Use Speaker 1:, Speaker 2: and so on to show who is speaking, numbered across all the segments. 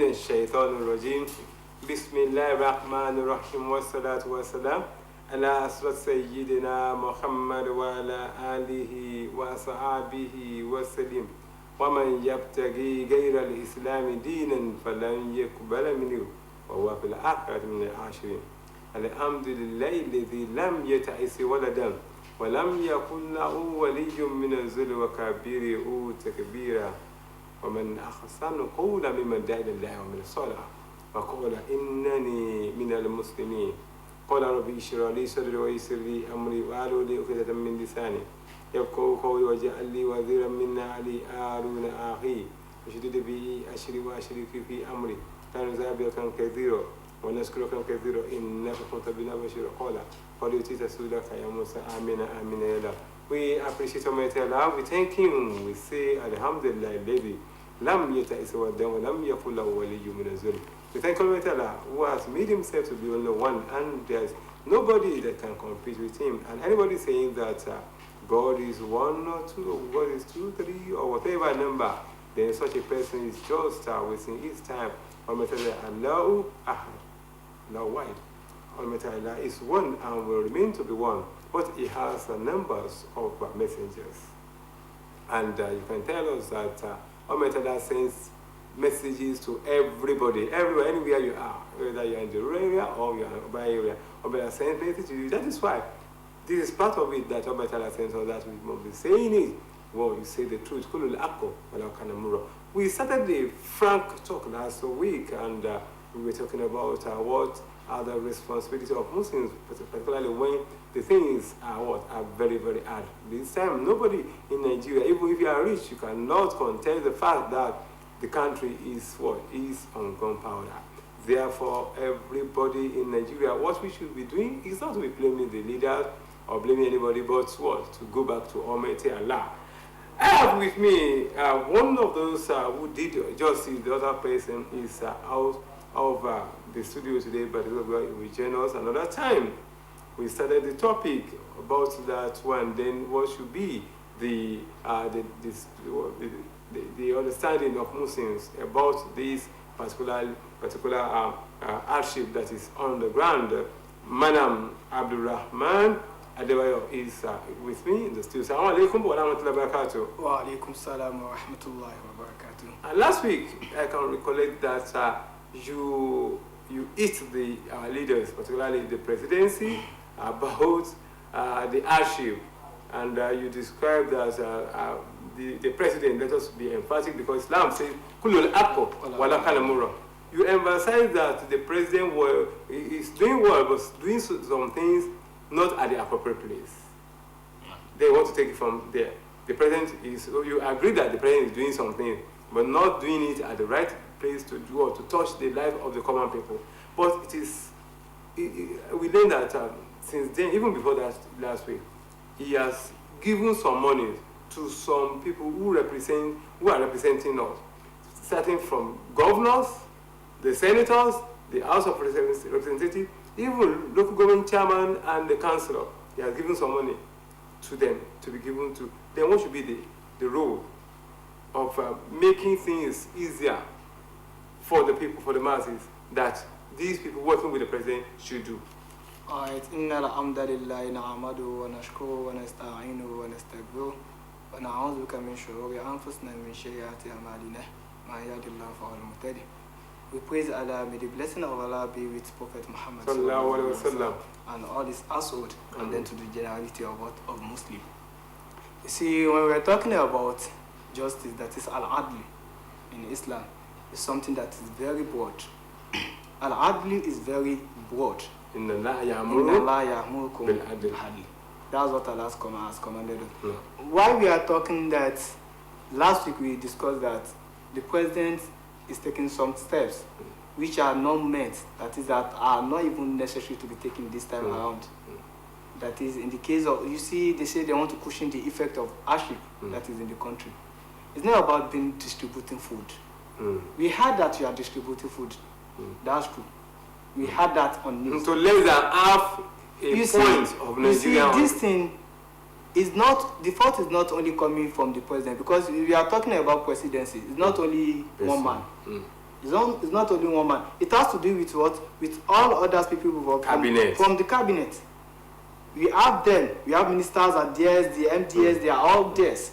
Speaker 1: الشيطان الرجيم بسم الله الرحمن الرحيم والصلاة والسلام على أسرة سيدنا محمد وعلى آله وصحابه وسلم ومن يبتغي غير الإسلام دينا فلن يقبل منه وهو في الآخرة من العاشرين الحمد لله الذي لم يتعس ولدا ولم يكن له ولي من الذل وكبره تكبيرا ومن أحسن قولا ممن دعا إلى الله ومن صلى وقال إنني من المسلمين قال ربي اشرح لي صدري ويسر لي أمري واحلل عقدة من لساني يفقهوا قولي واجعل لي وزيرا من أهلي هارون أخي اشدد به أشري وأشرك في أمري كنذابك كثيرا ونشكرك كثيرا إنك كنت بنا بشيرا قال فليؤتي سؤلك يا موسى آمين آمين يا الله. We appreciate Almighty Allah. We thank Him. We say Alhamdulillah, Lady. Lam yata isawada wa lam yakula waliyu min azul. We thank Almighty Allah who has made Himself to be only one, and there's nobody that can compete with Him. And anybody saying that God is one or two, or God is two, three, or whatever number, then such a person is just wasting his time. Almighty Allah, Ahad, now wide. Almighty Allah is one and will remain to be one, but He has numbers of messengers. And you can tell us that Almighty Allah sends messages to everybody, everywhere, anywhere you are, whether you're in the rural area or you're in the urban area. Almighty Allah sends messages to you. That is why this is part of it that Almighty Allah sends us, that we must be saying it. Well, you say the truth. We started the frank talk last week, and we were talking about what are the responsibilities of Muslims, particularly when the things are very, very hard. This time, nobody in Nigeria, even if you are rich, you cannot contest the fact that the country is on gunpowder. Therefore, everybody in Nigeria, what we should be doing is not to be blaming the leaders or blaming anybody, but to go back to Almighty Allah. I have with me one of those who did justice. The other person is out of the studio today, but he will join us another time. We started the topic about that one. Then what should be the understanding of Muslims about this particular hardship that is on the ground. Madam Abdul Rahman Adeleke is with me in the studio. Assalamu alaikum wa rahmatullahi wa barakatuh.
Speaker 2: Wa alaikum salam wa rahmatullahi wa barakatuh.
Speaker 1: Last week, I can recollect that you eat the leaders, particularly the presidency, about the hardship, and you described as the president. Let us be emphatic, because Islam says kulul akko wala kalamura. You emphasize that the president is doing well, but doing some things not at the appropriate place. They want to take it from there. The president is, you agree that the president is doing something, but not doing it at the right place to do or to touch the life of the common people. But we learned that since then, even before that last week, he has given some money to some people who are representing us, starting from governors, the senators, the House of Representatives, even local government chairman and the councillor. He has given some money to them to be given to. Then what should be the role of making things easier for the people, for the masses, that these people working with the president should do?
Speaker 2: Alright, inna alhamdulillahi na'amadu wa nashkuru wa nasta'inu wa nastaghfiruh wa na'udhu bika min shururi anfusina min sayyiati a'malina man yahdihillahu fa huwal muhtadi. We praise Allah. May the blessing of Allah be with Prophet Muhammad and all his household, and then to the generality of Muslims. You see, when we are talking about justice, that is al-adli in Islam, is something that is very broad. Al-adli is very broad.
Speaker 1: Inna Allah
Speaker 2: ya'murukum bil-adli. That's what Allah has commanded us. Why we are talking that, last week we discussed that the president is taking some steps which are not meant, that are not even necessary to be taken this time around. That is, in the case of, you see, they say they want to cushion the effect of hardship that is in the country. It's not about distributing food. We had that you are distributing food. That's true. We had that on news.
Speaker 1: So less than half point of Nigeria.
Speaker 2: You see, this thing is not, the fault is not only coming from the president, because we are talking about presidency. It's not only one man. It's not only one man. It has to do with what? With all other people who work from the cabinet. We have them. We have ministers and DS, the MDS. They are all DS.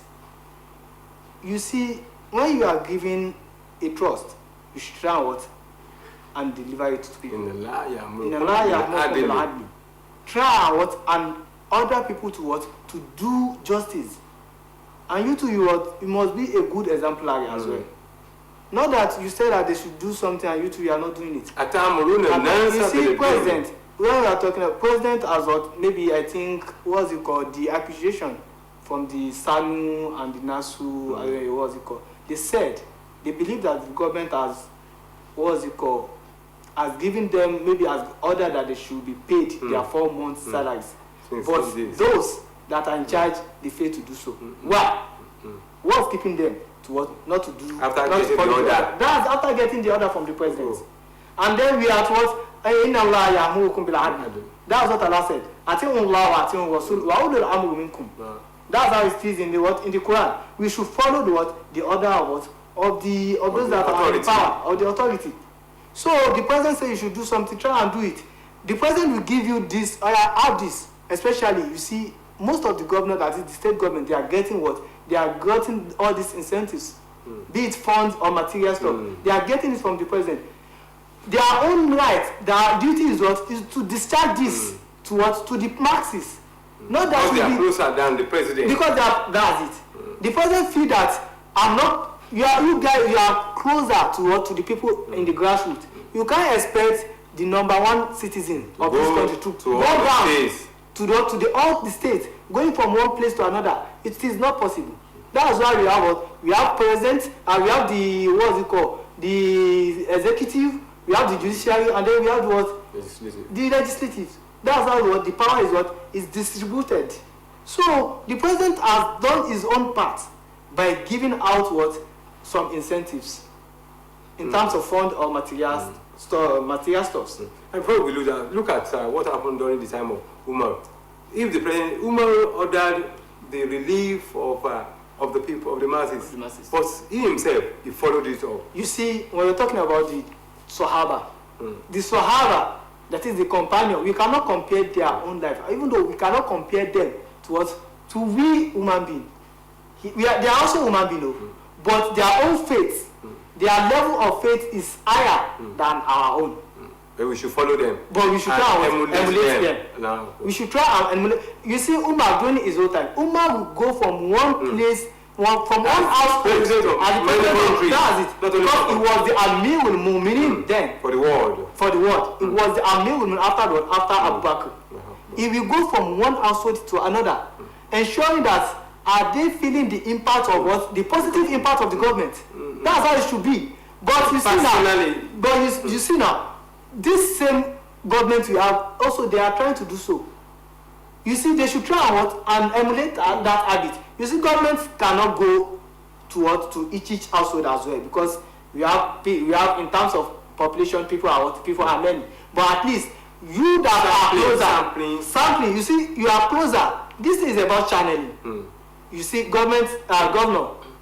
Speaker 2: You see, when you are given a trust, you should try what? And deliver it to people. In a liar, try what? And other people to what? To do justice. And you too, you must be a good exemplary as well. Not that you say that they should do something and you two are not doing it. You see, president, when we are talking about president as what, maybe I think, what's it called, the accusation from the SANU and the NASU, what's it called, they said, they believe that the government has, what's it called, has given them, maybe has ordered that they should be paid their 4 months salaries. But those that are in charge, they fail to do so. Why? What's keeping them? To what? Not to do. After getting the order. That's after getting the order from the president. And then we are at what? That's what Allah said. That's how it is in the what? In the Quran. We should follow the what? The order of what? Of those that are in power, of the authority. So the president says you should do something, try and do it. The president will give you this, have this. Especially, you see, most of the governors, that is the state government, they are getting what? They are getting all these incentives, be it funds or material stuff. They are getting it from the president. Their own right, their duty is what? Is to discharge this to what? To the masses. Not that
Speaker 1: they are closer than the president.
Speaker 2: Because that's it. The president feel that I'm not. You guys, you are closer to what? To the people in the grassroots. You can't expect the #1 citizen of this country to go down to all the states, going from one place to another. It is not possible. That's why we have what? We have president, and we have the, what's it called? The executive, we have the judiciary, and then we have the what? Legislative. The legislative. That's how what the power is what? Is distributed. So the president has done his own part by giving out what? Some incentives in terms of fund or material stuffs.
Speaker 1: And probably look at what happened during the time of Umar. If the president Umar ordered the relief of the people, of the masses, but he himself, he followed it up.
Speaker 2: You see, when you're talking about the Sahaba, the Sahaba, that is the companion, we cannot compare their own life, even though we cannot compare them to what? To we human beings. They are also human beings, but their own faith, their level of faith is higher than our own.
Speaker 1: But we should follow them.
Speaker 2: But we should try and emulate them.
Speaker 1: No.
Speaker 2: We should try and emulate. You see, Umar during his own time, Umar will go from one place, from one house to
Speaker 1: another.
Speaker 2: That's it. Because he was the Amirul Mu'minin then.
Speaker 1: For the world.
Speaker 2: For the world. It was the Amirul Mu'minin after Abu Bakr. He will go from one household to another, ensuring that are they feeling the impact of what? The positive impact of the government. That's how it should be. But you see now, this same government we have, also they are trying to do so. You see, they should try and emulate that habit. You see, governments cannot go to each household as well, because we have in terms of population, people are many. But at least you that are closer, sampling. You see, you are closer. This is about channeling. You see, governor,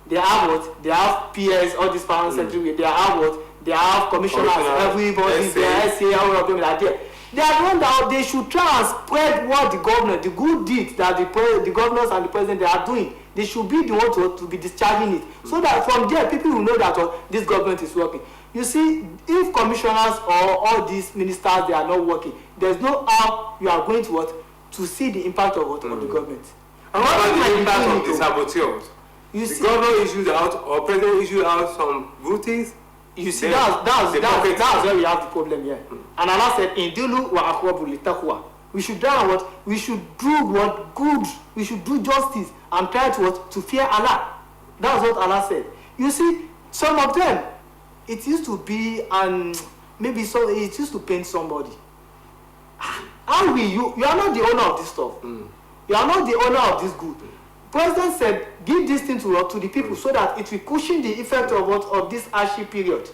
Speaker 2: they have what? They have PS, all these power secretary. They have what? They have commissioners, everybody, they are SA, all of them are there. They are the ones that they should try and spread what the governor, the good deeds that the governors and the president they are doing. They should be the ones to be discharging it, so that from there people will know that this government is working. You see, if commissioners or all these ministers they are not working, there's no how you are going to see the impact of the government.
Speaker 1: And what about the impact of the saboteurs? The governor issued out or president issued out some booties.
Speaker 2: You see, that's where we have the problem here. And Allah said, "Indilu wa akhwabu litaqwa." We should do what? We should do what good. We should do justice and try to fear Allah. That's what Allah said. You see, some of them, it used to be maybe so it used to pain somebody. How will you are not the owner of this stuff. You are not the owner of this good. President said, give this thing to the people so that it will cushion the effect of this hardship period.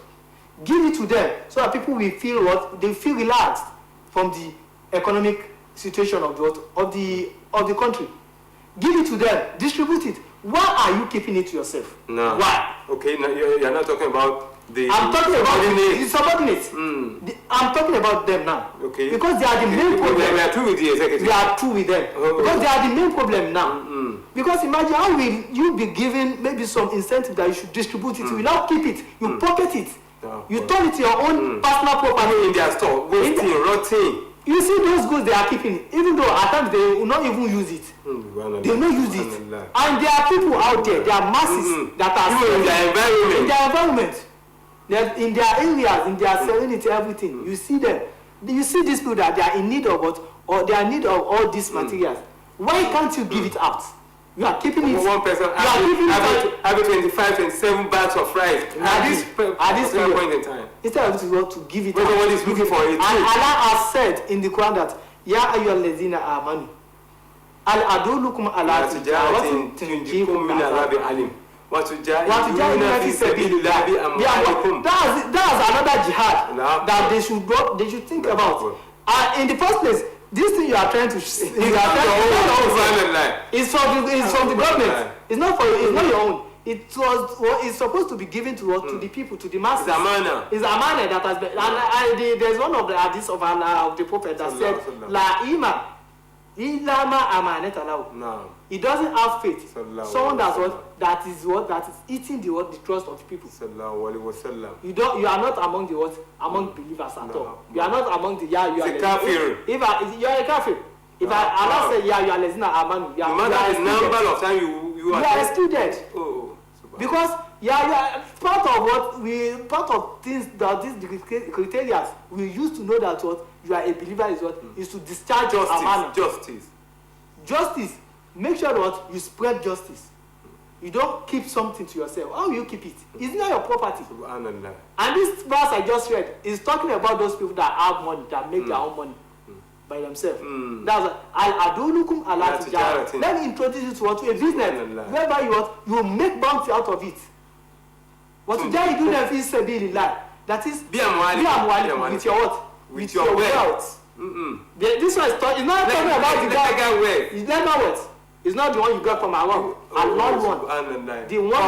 Speaker 2: Give it to them so that people will feel they feel relaxed from the economic situation of the country. Give it to them, distribute it. Why are you keeping it to yourself?
Speaker 1: No.
Speaker 2: Why?
Speaker 1: Okay, now you're not talking about
Speaker 2: I'm talking about the subordinates. I'm talking about them now.
Speaker 1: Okay.
Speaker 2: Because they are the main problem.
Speaker 1: We are true with the executive.
Speaker 2: We are true with them. Because they are the main problem now. Because imagine how will you be given maybe some incentive that you should distribute it. You will not keep it. You pocket it. You turn it to your own personal property.
Speaker 1: In their store, wasting, rotting.
Speaker 2: You see those goods they are keeping, even though at times they will not even use it. They will not use it. And there are people out there, there are masses that are
Speaker 1: in their environment.
Speaker 2: In their environment. In their areas, in their serenity, everything. You see them. You see these people that they are in need of what, or they are in need of all these materials. Why can't you give it out? You are keeping it.
Speaker 1: One person having 25, 27 bags of rice at this point in time.
Speaker 2: Instead of to give it
Speaker 1: out. Somebody is looking for it.
Speaker 2: And Allah has said in the Quran that Ya ayyuhallazina amanu al adullukum ala tijaratin tunjikum min adhabin alim. That's another jihad that they should think about. In the first place, this thing you are trying to is from the government. It's not for you. It's not your own. It's supposed to be given to the people, to the masses. It's amana that has been. And there's one of the hadiths of the Prophet that said, La iman ilama amaneta lahu. No. He doesn't have faith. Someone that is eating the trust of the people. You are not among the among believers at all. You are not among the you are a kafir. You are a kafir. If Allah say you are lezina amanu, no matter the number of times you are still dead. Oh, because you are part of things that these criteria we used to know that what you are a believer is to discharge justice. Make sure that you spread justice. You don't keep something to yourself. How will you keep it? It's not your property. And this verse I just read is talking about those people that have money, that make their own money by themselves. That's al-adulukum ala tijarah. Let me introduce you to a business whereby you make bounty out of it. What you do never is sabilillah. That is be amwali with your what? With your wealth. This one is not talking about the guy. It's legal wealth. It's not the one you got from our one. The one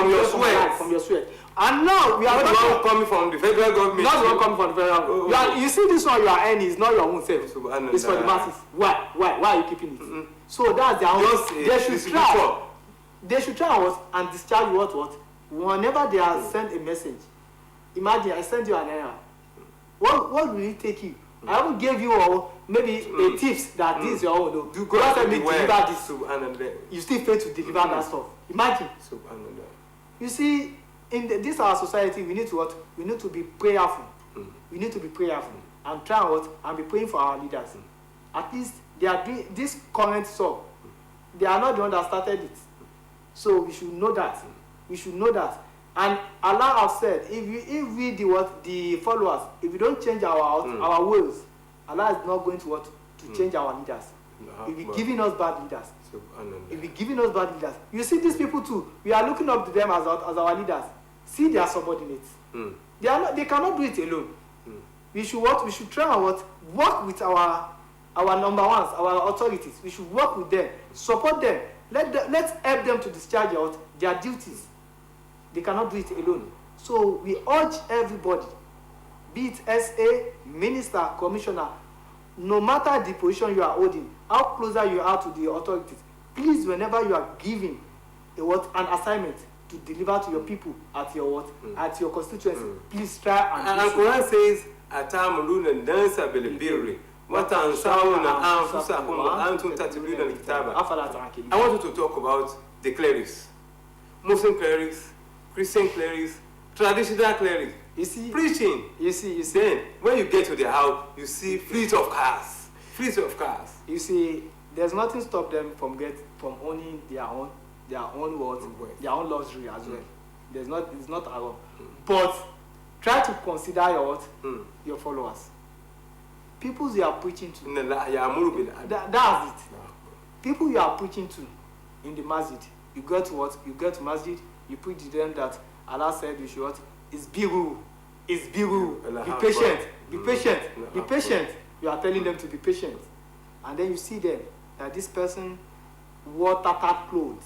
Speaker 2: from your sweat. And now we are not coming from the federal government. Not the one coming from the federal government. You see this one you are earning is not your own self. It's for the masses. Why are you keeping it? So that's their own. They should try and discharge what? Whenever they are sent a message. Imagine I send you an error. What will it take you? I haven't give you maybe a tips that this is your own. You go ahead and deliver this. You still fail to deliver that stuff. Imagine. You see, in this our society, we need to what? We need to be prayerful. We need to be prayerful and try and be praying for our leaders. At least they are doing this current song. They are not the one that started it. So we should know that. We should know that. And Allah has said, if we the followers, if we don't change our ways, Allah is not going to change our leaders. If He giving us bad leaders, if He giving us bad leaders, you see these people too. We are looking up to them as our leaders. See their subordinates. They cannot do it alone. We should We should try and work with our number ones, our authorities. We should work with them, support them. Let's help them to discharge their duties. They cannot do it alone. So we urge everybody, be it SA, minister, commissioner, no matter the position you are holding, how closer you are to the authorities, please, whenever you are giving an assignment to deliver to your people at your at your constituency, please try and
Speaker 1: the Quran says, "Atamuluna dansa bil birri wa tansawna anfusakum wa antum tatluna al-kitaba." I want you to talk about the clerics, Muslim clerics, Christian clerics, traditional clerics. You see, preaching. You see. Then when you get to the house, you see fleet of cars. You see, there's nothing stop them from owning their own words, their own luxury as well. It's not at all. But try to consider your followers. People you are preaching to. That's it. People you are preaching to in the masjid. You go to masjid. You preach to them that Allah said you should It's biru. Be patient. You are telling them to be patient. And then you see them that this person wore tattered clothes.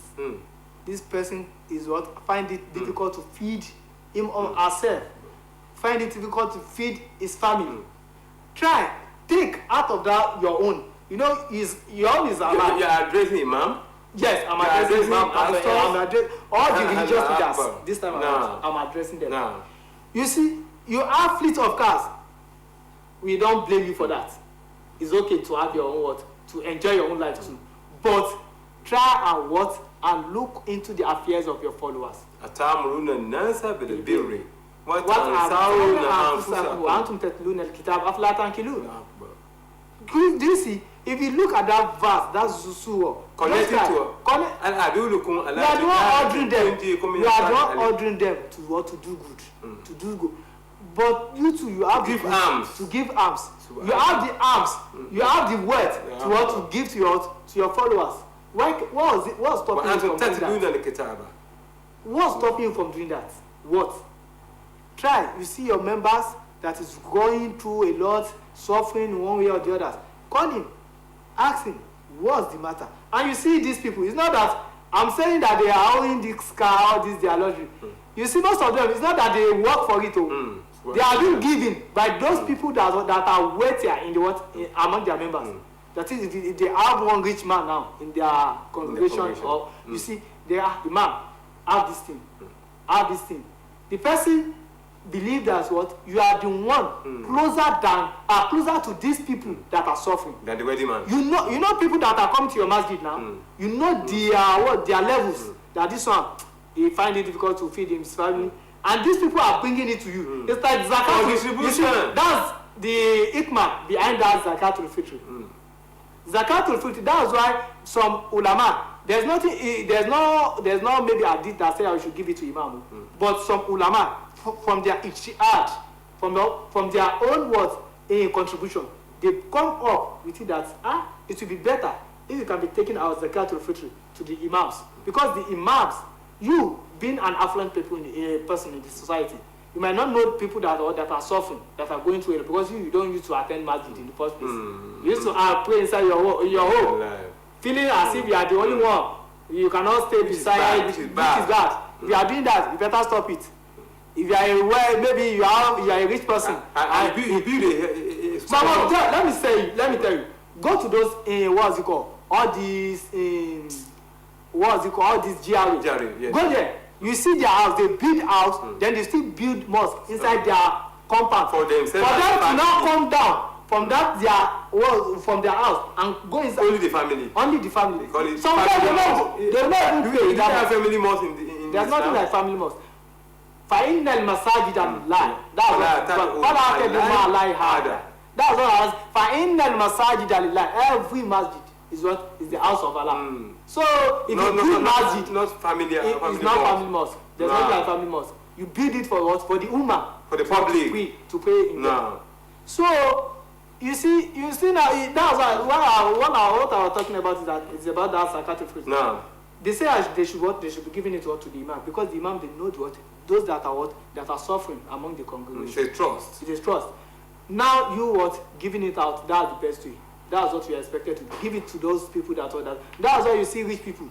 Speaker 1: This person is find it difficult to feed him or herself.
Speaker 2: find it difficult to feed his family. Try, take out of that your own. You know, your own is Allah.
Speaker 1: You are addressing Imam?
Speaker 2: Yes, I'm addressing Imam. I'm addressing all the religious leaders. This time I'm addressing them.
Speaker 1: No.
Speaker 2: You see, you have fleet of cars. We don't blame you for that. It's okay to have your own what, to enjoy your own life too. But try and what, and look into the affairs of your followers.
Speaker 1: أتأمرون الناس بالبر
Speaker 2: وتنسون أنفسكم وأنتم تتلون الكتاب أفلا تعقلون. Do you see? If you look at that verse, that's Zusuo.
Speaker 1: Connected to
Speaker 2: you are not ordering them. You are not ordering them to what, to do good, to do good. But you too, you have
Speaker 1: give
Speaker 2: the
Speaker 1: alms.
Speaker 2: To give alms. You have the alms. You have the word to what, to give to your followers. What's stopping you from doing that? What's stopping you from doing that? What? Try. You see your members that is going through a lot, suffering one way or the other. Call him. Ask him, what's the matter? And you see these people, it's not that I'm saying that they are owning this car, this their luxury. You see, most of them, it's not that they work for it. They are being given by those people that are weightier in the among their members. That is, if they have one rich man now in their congregation, or you see, they are Imam, have this thing, have this thing. The person believe that what, you are the one closer to these people that are suffering.
Speaker 1: Than the wedding man.
Speaker 2: You know people that are coming to your masjid now. You know their levels. That this one, he find it difficult to feed his family, and these people are bringing it to you. It's like zakat distribution. That's the hikmah behind that zakatul fitr. Zakatul fitr. That's why some ulama, there's no maybe hadith that say I should give it to Imam, but some ulama, from their ijtihad, from their own words in contribution, they come up with it that it will be better if you can be taking our zakatul fitr to the imams, because the imams, you being an affluent person in the society, you might not know people that are suffering, that are going through it, because you don't used to attend masjid in the first place. You used to pray inside your home, feeling as if you are the only one. You cannot stay beside, which is bad. If you are doing that, you better stop it. If you are maybe you are a rich person.
Speaker 1: Let
Speaker 2: me tell you. Go to those what's it called? All these all these GRA.
Speaker 1: Yes.
Speaker 2: Go there. You see their house. They build house. Then they still build mosque inside their compound.
Speaker 1: For themselves.
Speaker 2: For them to now come down from their house and go inside.
Speaker 1: Only the family.
Speaker 2: Only the family.
Speaker 1: Sometimes
Speaker 2: they not even pay.
Speaker 1: They have family mosque in
Speaker 2: there's nothing like family mosque. فإن المساجد لله. That's what I was. فإن المساجد لله. Every masjid is the house of Allah. So if you build masjid,
Speaker 1: not family.
Speaker 2: It's not family mosque. There's nothing like family mosque. You build it for what? For the ummah.
Speaker 1: For the public.
Speaker 2: To pray in there. So you see now. That's what I was talking about is that it's about that zakatul fitr.
Speaker 1: No.
Speaker 2: They say they should be giving it to the imam, because the imam, they know those that are suffering among the congregation.
Speaker 1: It's a trust.
Speaker 2: It is trust. Now you giving it out, that's the best way. That's what you are expected to give it to those people that. That's why you see rich people.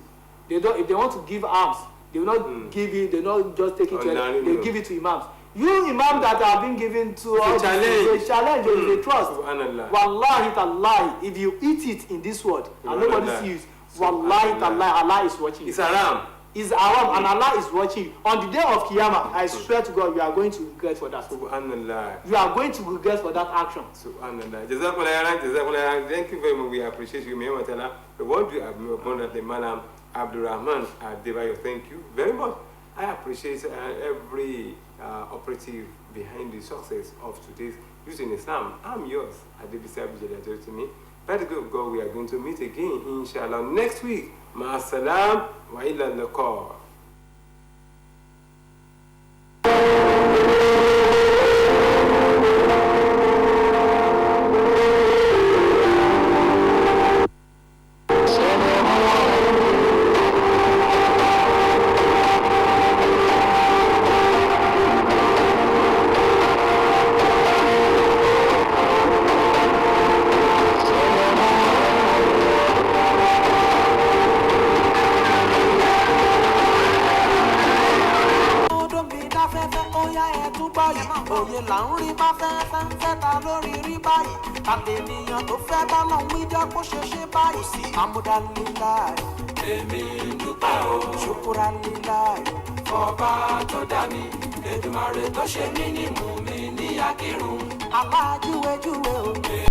Speaker 2: They don't, if they want to give alms, they will not give it, they not just take it to they give it to imams. You imam that have been given to all
Speaker 1: challenge.
Speaker 2: They trust. Wallahi tallahi, if you eat it in this world and nobody sees, wallahi tallahi, Allah is watching.
Speaker 1: It's haram.
Speaker 2: Is haram, and Allah is watching. On the day of Qiyamah, I swear to God, you are going to regret for that.
Speaker 1: Subhanallah.
Speaker 2: You are going to regret for that action.
Speaker 1: Subhanallah. Jazakallah. Thank you very much. We appreciate you. May Allah reward you abundantly, Madam Abdurrahman Adebayo. Thank you very much. I appreciate every operative behind the success of today's Youth in Islam. I'm yours, Adeleke Abdul to me. By the grace of God, we are going to meet again, inshallah, next week. Ma'asalam wa ila liqa.
Speaker 3: ayé là ń rí bá fẹ́ ta lórí rí báyìí tàlẹ́ ènìyàn tó fẹ́ bá lọ wí jẹ́ kó ṣe ṣe báyìí amúdánilá
Speaker 4: èmi ń dúpẹ́ o
Speaker 3: ṣùkúrà nílá
Speaker 4: fọba tó dá mi Èdùmàrè tó ṣe mí ní mú mi ní akírun
Speaker 3: alájúwèjúwe o.